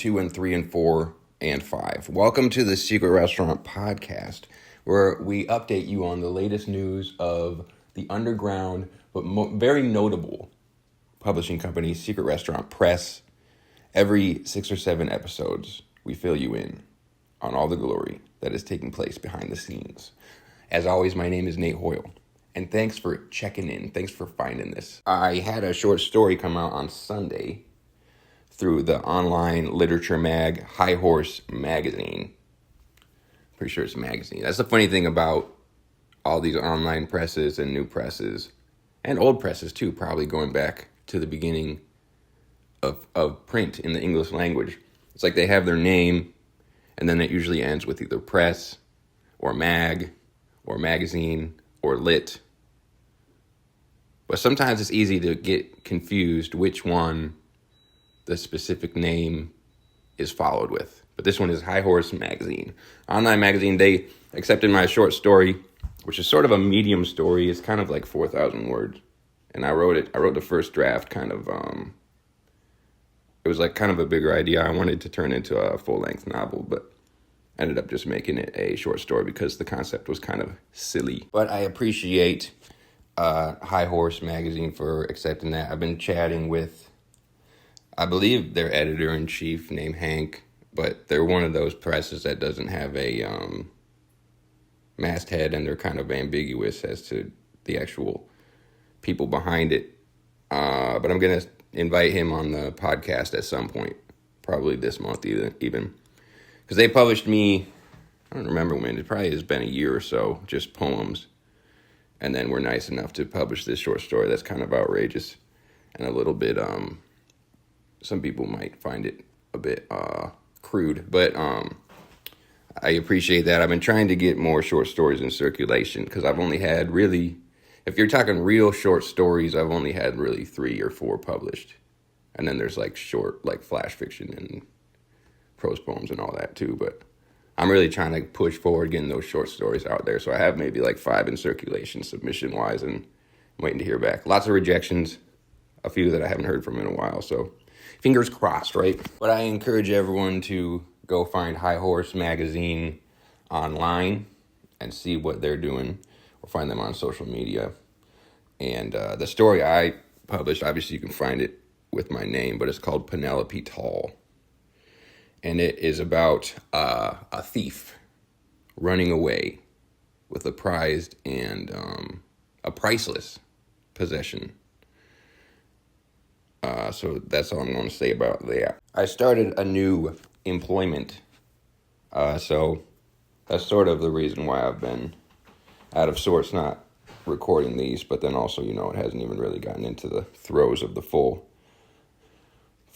2 and 3 and 4 and 5. Welcome to the Secret Restaurant Podcast, where we update you on the latest news of the underground but very notable publishing company, Secret Restaurant Press. Every 6 or 7 episodes, we fill you in on all the glory that is taking place behind the scenes. As always, my name is Nate Hoyle, and thanks for checking in. Thanks for finding this. I had a short story come out on Sunday through the online literature mag, High Horse magazine. Pretty sure it's a magazine. That's the funny thing about all these online presses and new presses, and old presses too, probably going back to the beginning of print in the English language. It's like they have their name, and then it usually ends with either press or mag or magazine or lit. But sometimes it's easy to get confused which one the specific name is followed with. But this one is High Horse magazine. Online magazine, they accepted my short story, which is sort of a medium story. It's kind of like 4,000 words. And I wrote the first draft kind of, it was like kind of a bigger idea. I wanted to turn into a full-length novel, but I ended up just making it a short story because the concept was kind of silly. But I appreciate High Horse magazine for accepting that. I've been chatting with, I believe, their editor-in-chief named Hank, but they're one of those presses that doesn't have a masthead, and they're kind of ambiguous as to the actual people behind it. But I'm going to invite him on the podcast at some point, probably this month even. Because they published me, I don't remember when, it probably has been a year or so, just poems. And then we're nice enough to publish this short story that's kind of outrageous and a little bit, some people might find it a bit crude, but I appreciate that. I've been trying to get more short stories in circulation because I've only had really, if you're talking real short stories, I've only had really 3 or 4 published. And then there's like short, like flash fiction and prose poems and all that too. But I'm really trying to push forward getting those short stories out there. So I have maybe like 5 in circulation submission-wise, and I'm waiting to hear back. Lots of rejections, a few that I haven't heard from in a while, so fingers crossed, right? But I encourage everyone to go find High Horse magazine online and see what they're doing, or find them on social media. And the story I published, obviously you can find it with my name, but it's called Penelope Tall. And it is about a thief running away with a prized and a priceless possession. So that's all I'm going to say about that. I started a new employment, so that's sort of the reason why I've been out of sorts, not recording these, but then also, it hasn't even really gotten into the throes of the full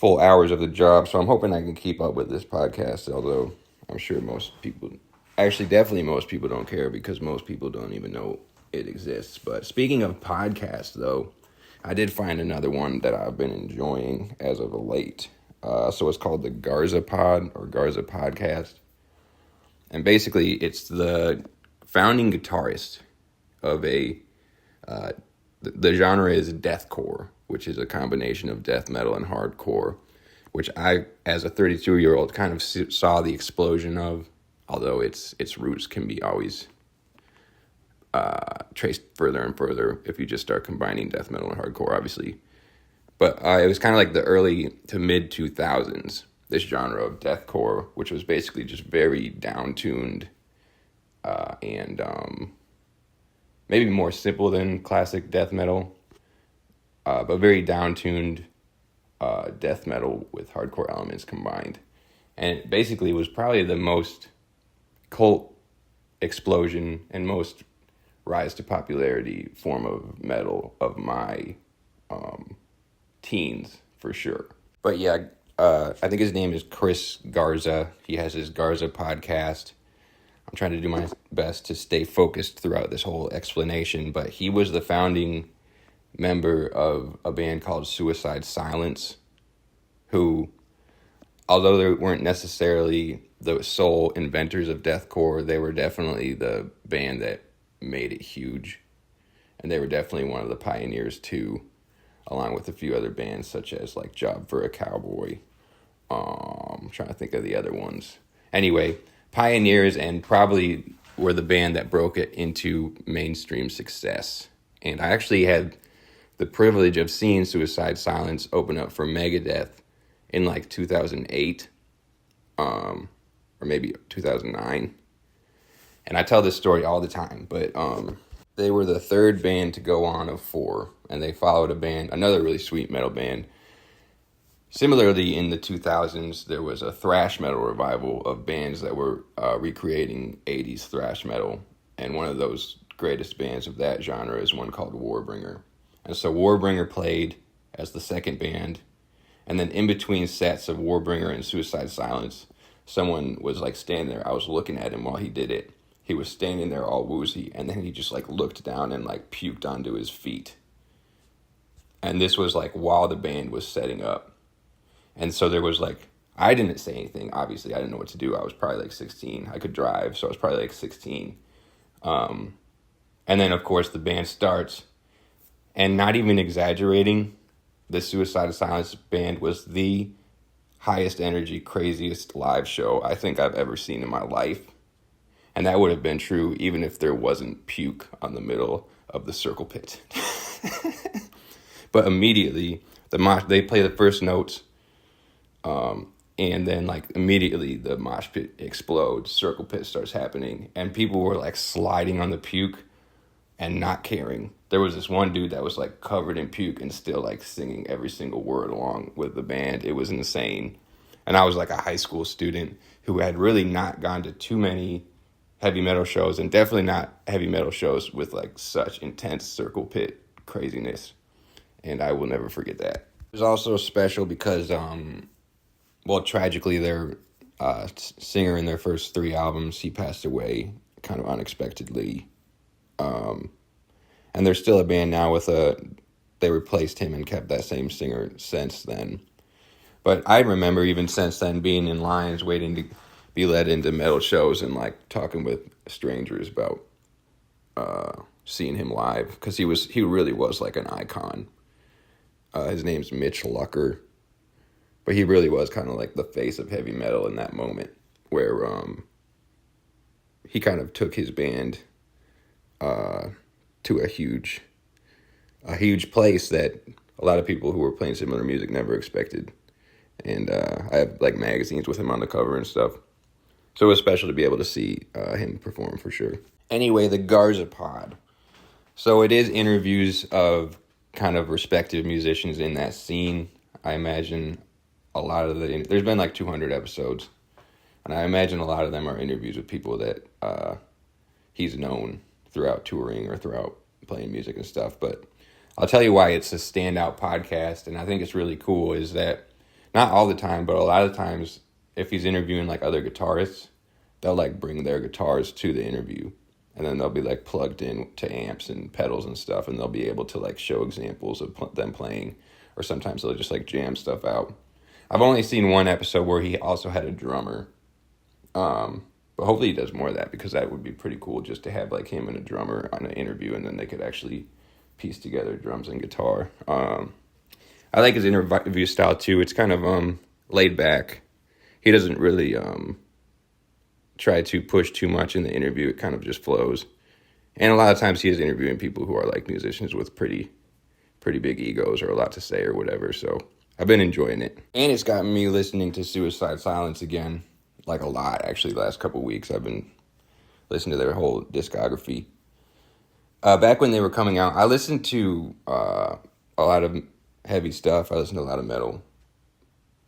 hours of the job, so I'm hoping I can keep up with this podcast, although I'm sure most people don't care because most people don't even know it exists. But speaking of podcasts, though, I did find another one that I've been enjoying as of late. So it's called the Garza Pod, or Garza Podcast. And basically, it's the founding guitarist of the genre is deathcore, which is a combination of death metal and hardcore, which I, as a 32-year-old, kind of saw the explosion of, although its roots can be always traced further and further if you just start combining death metal and hardcore, obviously. But it was kind of like the early to mid 2000s, this genre of deathcore, which was basically just very down-tuned and maybe more simple than classic death metal, but very down-tuned death metal with hardcore elements combined. And it basically was probably the most cult explosion and most rise to popularity form of metal of my teens, for sure. But yeah, I think his name is Chris Garza. He has his Garza podcast. I'm trying to do my best to stay focused throughout this whole explanation, but he was the founding member of a band called Suicide Silence, who, although they weren't necessarily the sole inventors of deathcore, they were definitely the band that made it huge. And they were definitely one of the pioneers too, along with a few other bands such as like Job for a Cowboy I'm trying to think of the other ones. Anyway, pioneers and probably were the band that broke it into mainstream success. And I actually had the privilege of seeing Suicide Silence open up for Megadeth in like 2008, or maybe 2009. And I tell this story all the time, but they were the third band to go on of four, and they followed another really sweet metal band. Similarly, in the 2000s, there was a thrash metal revival of bands that were recreating 80s thrash metal, and one of those greatest bands of that genre is one called Warbringer. And so Warbringer played as the second band, and then in between sets of Warbringer and Suicide Silence, someone was like standing there. I was looking at him while he did it. He was standing there all woozy, and then he just like looked down and like puked onto his feet. And this was like while the band was setting up. And so there was like, I didn't say anything. Obviously, I didn't know what to do. I was probably like 16. I could drive, so I was probably like 16. And then, of course, the band starts. And not even exaggerating, the Suicide Silence band was the highest energy, craziest live show I think I've ever seen in my life. And that would have been true even if there wasn't puke on the middle of the circle pit. But immediately, they play the first notes. And then like immediately the mosh pit explodes, circle pit starts happening, and people were like sliding on the puke and not caring. There was this one dude that was like covered in puke and still like singing every single word along with the band. It was insane. And I was like a high school student who had really not gone to too many heavy metal shows, and definitely not heavy metal shows with like such intense circle pit craziness. And I will never forget that. It was also special because, well, tragically, their singer in their first three albums, he passed away kind of unexpectedly. And they're still a band now they replaced him and kept that same singer since then. But I remember even since then being in lines waiting to be led into metal shows and like talking with strangers about seeing him live, because he really was like an icon. His name's Mitch Lucker. But he really was kind of like the face of heavy metal in that moment, where he kind of took his band to a huge place that a lot of people who were playing similar music never expected. And I have like magazines with him on the cover and stuff. So it was special to be able to see him perform for sure. Anyway, the Garza Pod. So it is interviews of kind of respective musicians in that scene. I imagine a lot of there's been like 200 episodes, and I imagine a lot of them are interviews with people that he's known throughout touring or throughout playing music and stuff. But I'll tell you why it's a standout podcast, and I think it's really cool, is that not all the time, but a lot of times if he's interviewing like other guitarists, they'll like bring their guitars to the interview, and then they'll be like plugged in to amps and pedals and stuff, and they'll be able to like show examples of them playing, or sometimes they'll just like jam stuff out. I've only seen one episode where he also had a drummer, but hopefully he does more of that, because that would be pretty cool just to have like him and a drummer on an interview, and then they could actually piece together drums and guitar. I like his interview style too. It's kind of laid back. He doesn't really try to push too much in the interview. It kind of just flows. And a lot of times he is interviewing people who are like musicians with pretty big egos or a lot to say or whatever. So I've been enjoying it. And it's gotten me listening to Suicide Silence again, like a lot, actually. The last couple of weeks I've been listening to their whole discography. Back when they were coming out, I listened to a lot of heavy stuff. I listened to a lot of metal.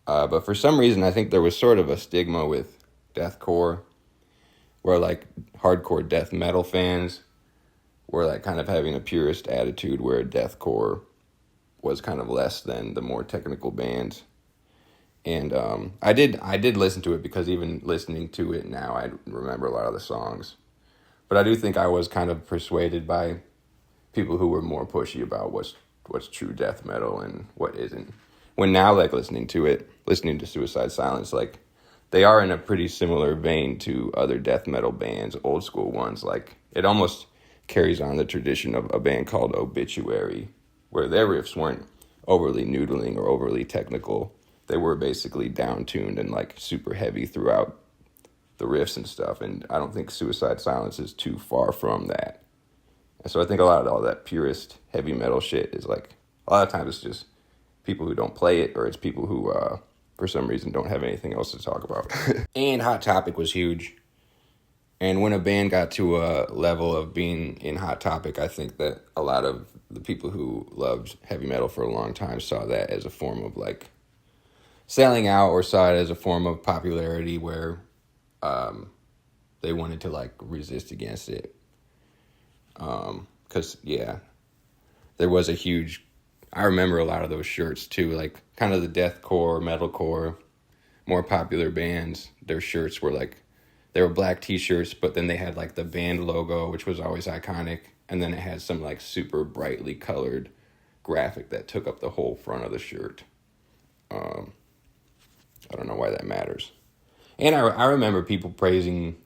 But for some reason, I think there was sort of a stigma with deathcore, where like hardcore death metal fans were like kind of having a purist attitude, where deathcore was kind of less than the more technical bands. And I did listen to it, because even listening to it now, I remember a lot of the songs. But I do think I was kind of persuaded by people who were more pushy about what's true death metal and what isn't. When now, like listening to Suicide Silence, like they are in a pretty similar vein to other death metal bands, old school ones. Like it almost carries on the tradition of a band called Obituary, where their riffs weren't overly noodling or overly technical. they were basically down-tuned and like super heavy throughout the riffs and stuff. And I don't think Suicide Silence is too far from that. And so I think a lot of all that purist heavy metal shit is like, a lot of times it's just people who don't play it, or it's people who, for some reason, don't have anything else to talk about. And Hot Topic was huge. And when a band got to a level of being in Hot Topic, I think that a lot of the people who loved heavy metal for a long time saw that as a form of like selling out, or saw it as a form of popularity where they wanted to like resist against it. Because, there was a huge, I remember a lot of those shirts too, like kind of the deathcore, metalcore, more popular bands, their shirts were like, they were black t-shirts, but then they had like the band logo, which was always iconic. And then it had some like super brightly colored graphic that took up the whole front of the shirt. I don't know why that matters. And I remember people praising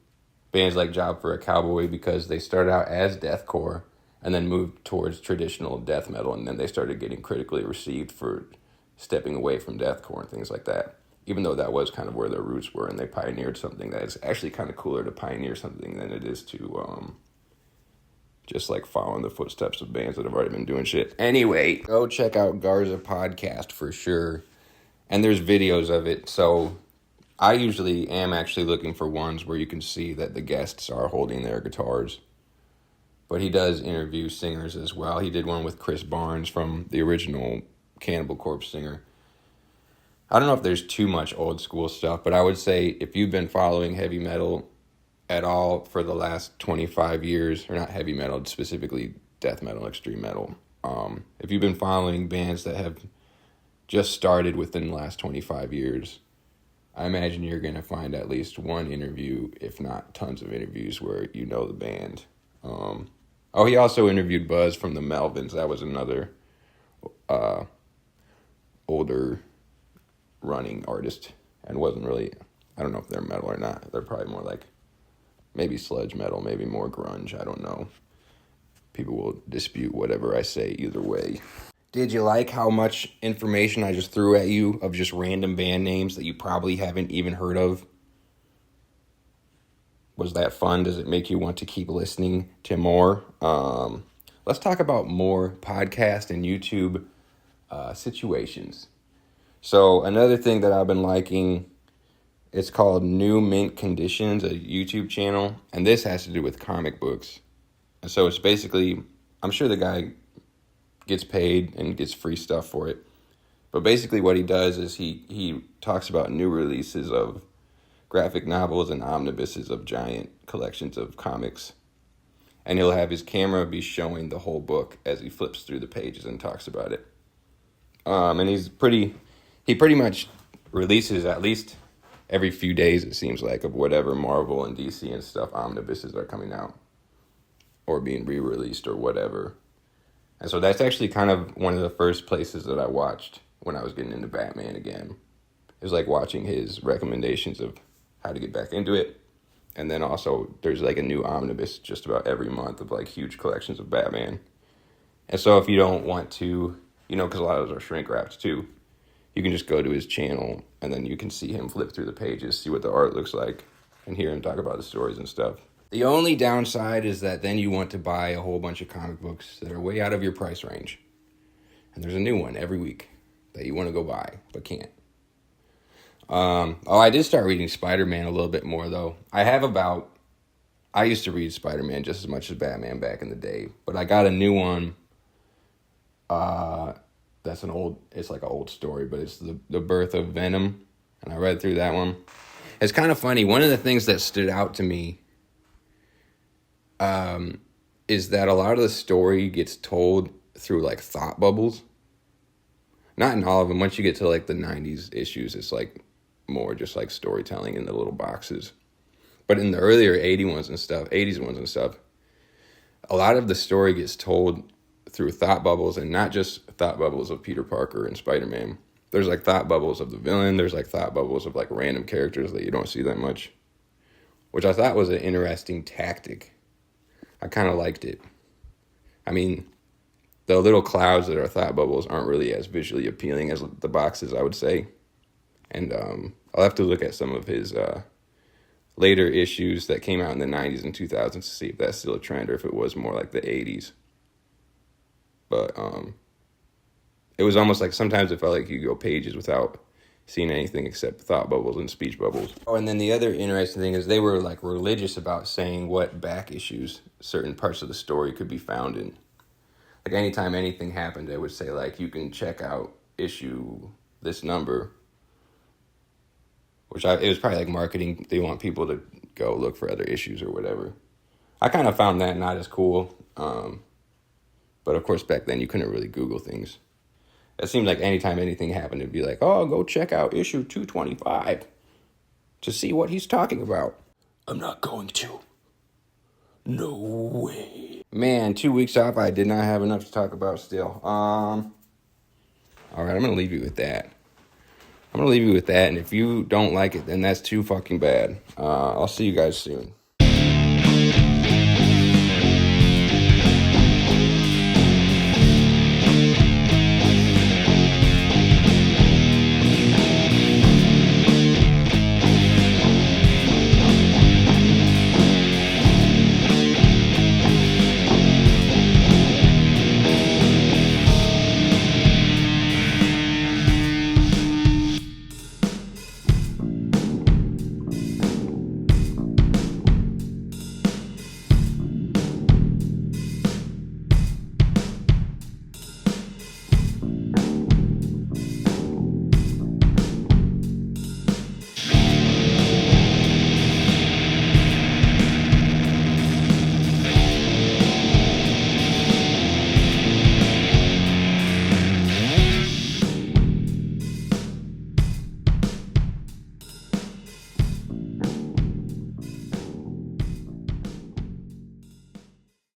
bands like Job for a Cowboy because they started out as deathcore and then moved towards traditional death metal, and then they started getting critically received for stepping away from deathcore and things like that, even though that was kind of where their roots were, and they pioneered something that is actually kind of cooler to pioneer something than it is to just like following the footsteps of bands that have already been doing shit. Anyway, go check out Garza Podcast for sure, and there's videos of it. So I usually am actually looking for ones where you can see that the guests are holding their guitars. But he does interview singers as well. He did one with Chris Barnes from the original Cannibal Corpse singer. I don't know if there's too much old school stuff, but I would say if you've been following heavy metal at all for the last 25 years, or not heavy metal, specifically death metal, extreme metal, if you've been following bands that have just started within the last 25 years, I imagine you're going to find at least one interview, if not tons of interviews, where you know the band. He also interviewed Buzz from the Melvins. That was another older running artist, and wasn't really, I don't know if they're metal or not. They're probably more like maybe sludge metal, maybe more grunge. I don't know. People will dispute whatever I say either way. Did you like how much information I just threw at you of just random band names that you probably haven't even heard of? Was that fun? Does it make you want to keep listening to more? Let's talk about more podcast and YouTube situations. So another thing that I've been liking, it's called New Mint Conditions, a YouTube channel. And this has to do with comic books. And so it's basically, I'm sure the guy gets paid and gets free stuff for it. But basically what he does is he talks about new releases of graphic novels and omnibuses of giant collections of comics. And he'll have his camera be showing the whole book as he flips through the pages and talks about it. And he pretty much releases at least every few days, it seems like, of whatever Marvel and DC and stuff omnibuses are coming out or being re-released or whatever. And so that's actually kind of one of the first places that I watched when I was getting into Batman again. It was like watching his recommendations of how to get back into it. And then also there's like a new omnibus just about every month of like huge collections of Batman. And so if you don't want to, because a lot of those are shrink wrapped too, you can just go to his channel and then you can see him flip through the pages, see what the art looks like, and hear him talk about the stories and stuff. The only downside is that then you want to buy a whole bunch of comic books that are way out of your price range. And there's a new one every week that you want to go buy, but can't. I did start reading Spider-Man a little bit more, though. I used to read Spider-Man just as much as Batman back in the day, but I got a new one. It's like an old story, but it's the birth of Venom, and I read through that one. It's kind of funny. One of the things that stood out to me is that a lot of the story gets told through like thought bubbles. Not in all of them. Once you get to like the 90s issues, it's like more just like storytelling in the little boxes. But in the earlier 80s ones and stuff, a lot of the story gets told through thought bubbles, and not just thought bubbles of Peter Parker and Spider-Man. There's like thought bubbles of the villain. There's like thought bubbles of like random characters that you don't see that much, which I thought was an interesting tactic. I kind of liked it. I mean, the little clouds that are thought bubbles aren't really as visually appealing as the boxes, I would say. And I'll have to look at some of his later issues that came out in the 90s and 2000s to see if that's still a trend or if it was more like the 80s. But it was almost like sometimes it felt like you go pages without seeing anything except thought bubbles and speech bubbles. Oh, and then the other interesting thing is they were like religious about saying what back issues certain parts of the story could be found in. Like anytime anything happened, they would say like, you can check out issue this number, it was probably like marketing. They want people to go look for other issues or whatever. I kind of found that not as cool. But of course, back then you couldn't really Google things. It seemed like anytime anything happened, it'd be like, oh, go check out issue 225 to see what he's talking about. I'm not going to. No way. Man, 2 weeks off, I did not have enough to talk about still. All right, I'm going to leave you with that. And if you don't like it, then that's too fucking bad. I'll see you guys soon.